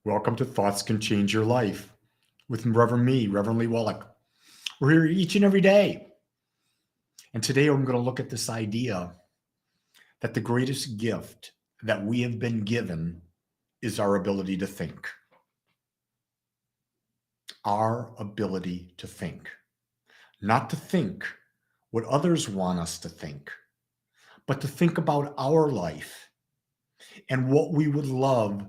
Welcome to Thoughts Can Change Your Life with Reverend Lee Wolak. We're here each and every day. And today I'm going to look at this idea that the greatest gift that we have been given is our ability to think. Our ability to think. Not to think what others want us to think, but to think about our life and what we would love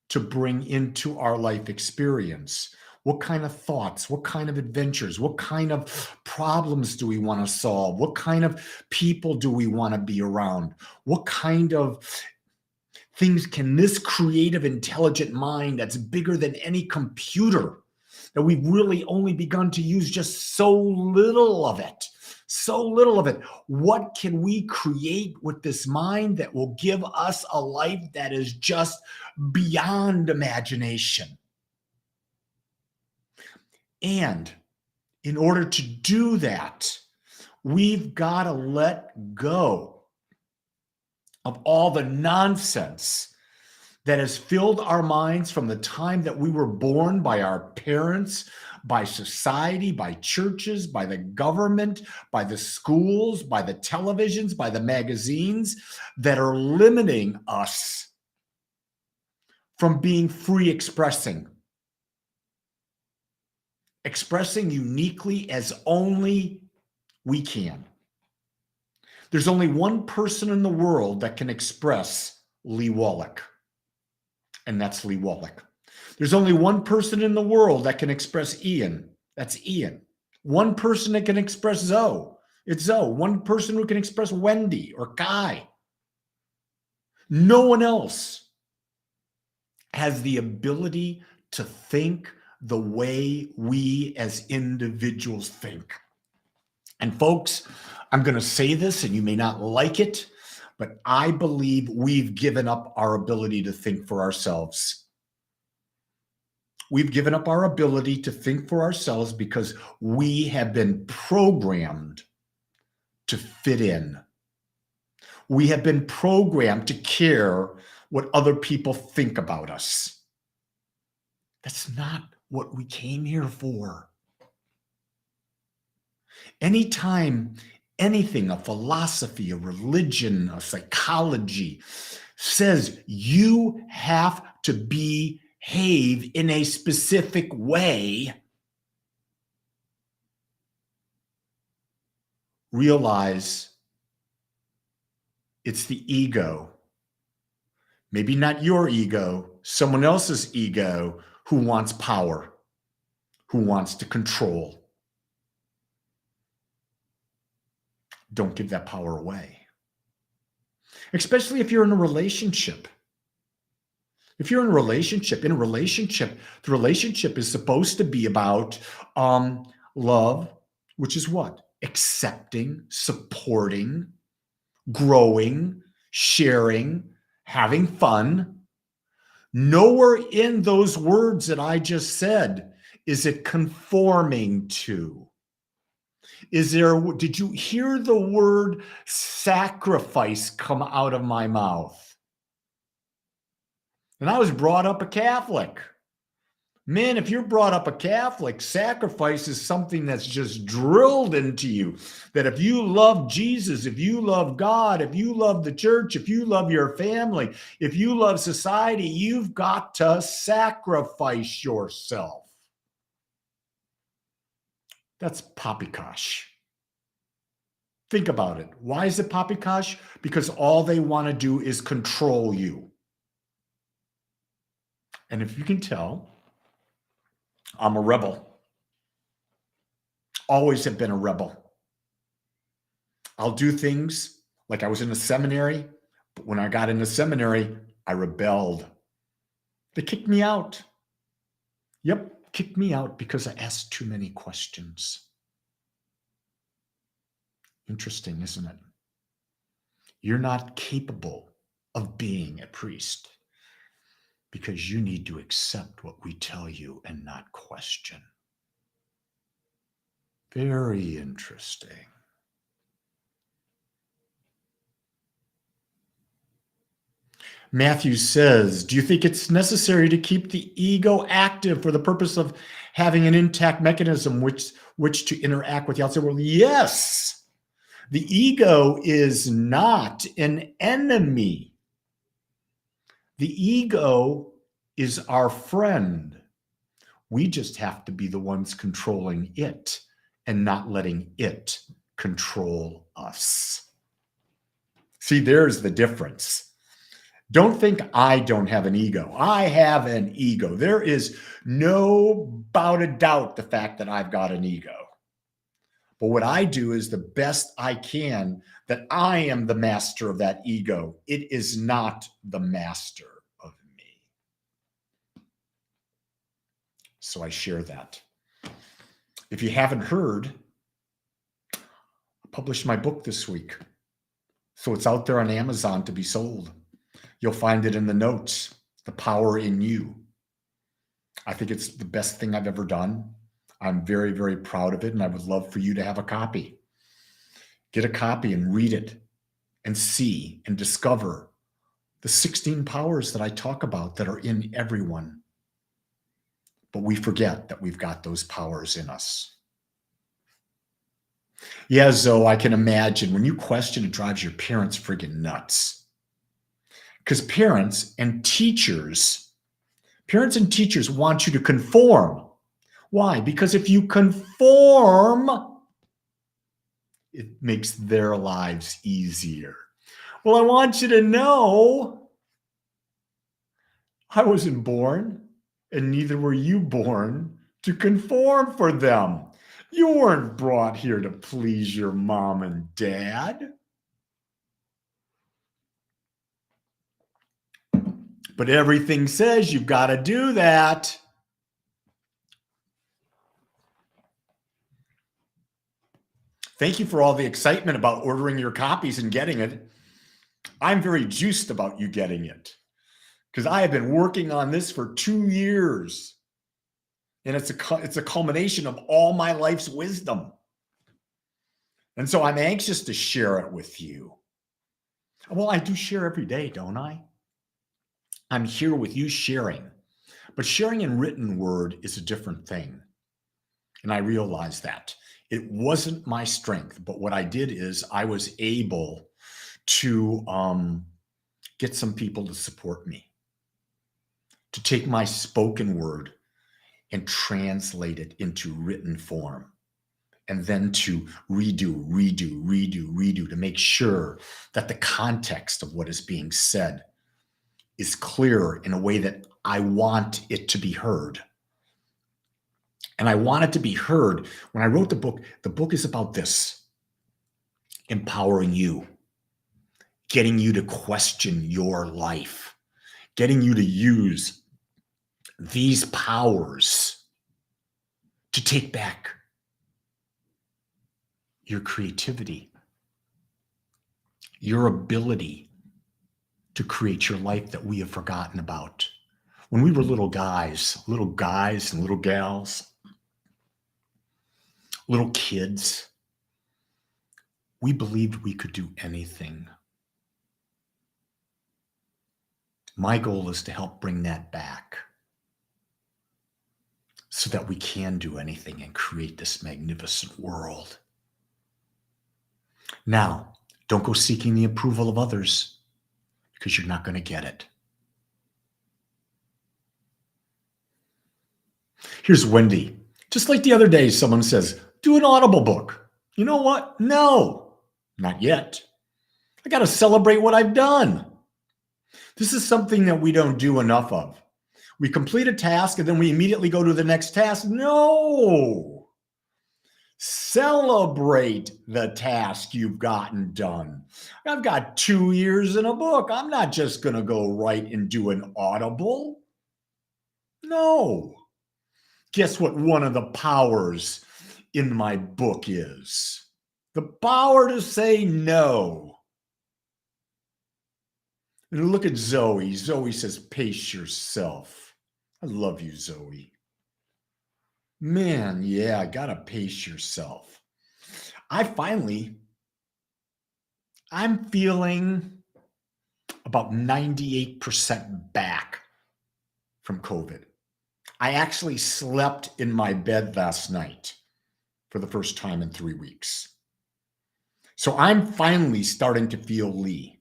to bring into our life experience. What kind of thoughts, what kind of adventures, what kind of problems do we want to solve? What kind of people do we want to be around? What kind of things can this creative, intelligent mind that's bigger than any computer that we've really only begun to use just so little of it? So little of it. What can we create with this mind that will give us a life that is just beyond imagination? And in order to do that, we've got to let go of all the nonsense that has filled our minds from the time that we were born by our parents, by society, by churches, by the government, by the schools, by the televisions, by the magazines that are limiting us from being free expressing uniquely as only we can. There's only one person in the world that can express Lee Wolak, and that's Lee Wolak. There's only one person in the world that can express Ian. That's Ian. One person that can express Zoe. It's Zoe. One person who can express Wendy or Guy. No one else has the ability to think the way we as individuals think. And folks, I'm going to say this and you may not like it, but I believe we've given up our ability to think for ourselves. We've given up our ability to think for ourselves because we have been programmed to fit in. We have been programmed to care what other people think about us. That's not what we came here for. Anytime anything, a philosophy, a religion, a psychology says you have to behave in a specific way, realize it's the ego. Maybe not your ego, someone else's ego who wants power, who wants to control. Don't give that power away. Especially if you're in a relationship. If you're in a relationship, the relationship is supposed to be about love, which is what? Accepting, supporting, growing, sharing, having fun. Nowhere in those words that I just said is it conforming to. Did you hear the word sacrifice come out of my mouth? And I was brought up a Catholic. Man, if you're brought up a Catholic, sacrifice is something that's just drilled into you. That if you love Jesus, if you love God, if you love the church, if you love your family, if you love society, you've got to sacrifice yourself. That's poppycock. Think about it. Why is it poppycock? Because all they want to do is control you. And if you can tell, I'm a rebel. Always have been a rebel. I'll do things like I was in a seminary, but when I got into seminary, I rebelled. They kicked me out. Yep, kicked me out because I asked too many questions. Interesting, isn't it? You're not capable of being a priest because you need to accept what we tell you and not question. Very interesting. Matthew says, do you think it's necessary to keep the ego active for the purpose of having an intact mechanism which to interact with the outside world? Yes. The ego is not an enemy. The ego is our friend. We just have to be the ones controlling it and not letting it control us. See, there's the difference. Don't think I don't have an ego. I have an ego. There is no about a doubt the fact that I've got an ego. But what I do is the best I can that I am the master of that ego. It is not the master of me. So I share that. If you haven't heard, I published my book this week. So it's out there on Amazon to be sold. You'll find it in the notes, The Power in You. I think it's the best thing I've ever done. I'm very, very proud of it, and I would love for you to have a copy. Get a copy and read it and see and discover the 16 powers that I talk about that are in everyone. But we forget that we've got those powers in us. Yeah, Zoe, I can imagine when you question, it drives your parents friggin' nuts. Because parents and teachers want you to conform. Why? Because if you conform, it makes their lives easier. Well, I want you to know I wasn't born, and neither were you born to conform for them. You weren't brought here to please your mom and dad. But everything says you've got to do that. Thank you for all the excitement about ordering your copies and getting it. I'm very juiced about you getting it because I have been working on this for 2 years. And it's a culmination of all my life's wisdom. And so I'm anxious to share it with you. Well, I do share every day, don't I? I'm here with you sharing. But sharing in written word is a different thing. And I realize that. It wasn't my strength, but what I did is I was able to get some people to support me, to take my spoken word and translate it into written form, and then to redo to make sure that the context of what is being said is clear in a way that I want it to be heard. And I want it to be heard. When I wrote the book is about this: empowering you, getting you to question your life, getting you to use these powers to take back your creativity, your ability to create your life that we have forgotten about. When we were little guys and little gals, little kids, we believed we could do anything. My goal is to help bring that back so that we can do anything and create this magnificent world. Now, don't go seeking the approval of others because you're not going to get it. Here's Wendy. Just like the other day, someone says, do an Audible book. You know what? No, not yet. I got to celebrate what I've done. This is something that we don't do enough of. We complete a task and then we immediately go to the next task. No. Celebrate the task you've gotten done. I've got 2 years in a book. I'm not just going to go write and do an Audible. No. Guess what one of the powers in my book is? The power to say no. And look at Zoe. Zoe says, pace yourself. I love you, Zoe. Man, yeah, I gotta pace yourself. I'm feeling about 98% back from COVID. I actually slept in my bed last night for the first time in 3 weeks. So I'm finally starting to feel Lee.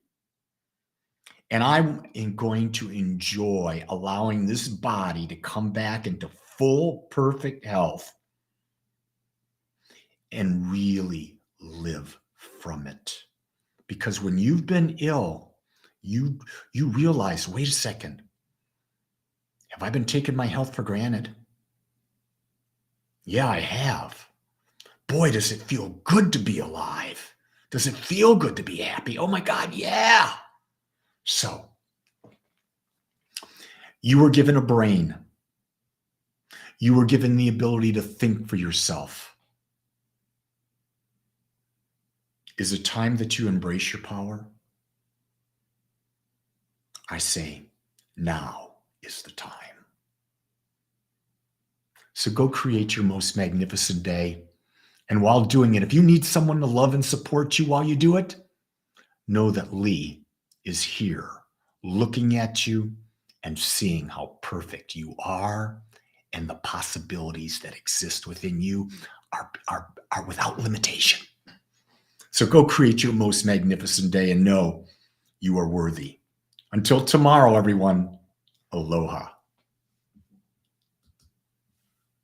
And I'm going to enjoy allowing this body to come back into full, perfect health and really live from it. Because when you've been ill, you realize, wait a second, have I been taking my health for granted? Yeah, I have. Boy, does it feel good to be alive. Does it feel good to be happy? Oh my God, yeah. So, you were given a brain. You were given the ability to think for yourself. Is it time that you embrace your power? I say, now is the time. So go create your most magnificent day. And while doing it, if you need someone to love and support you while you do it, know that Lee is here looking at you and seeing how perfect you are, and the possibilities that exist within you are without limitation. So go create your most magnificent day and know you are worthy. Until tomorrow, everyone, aloha.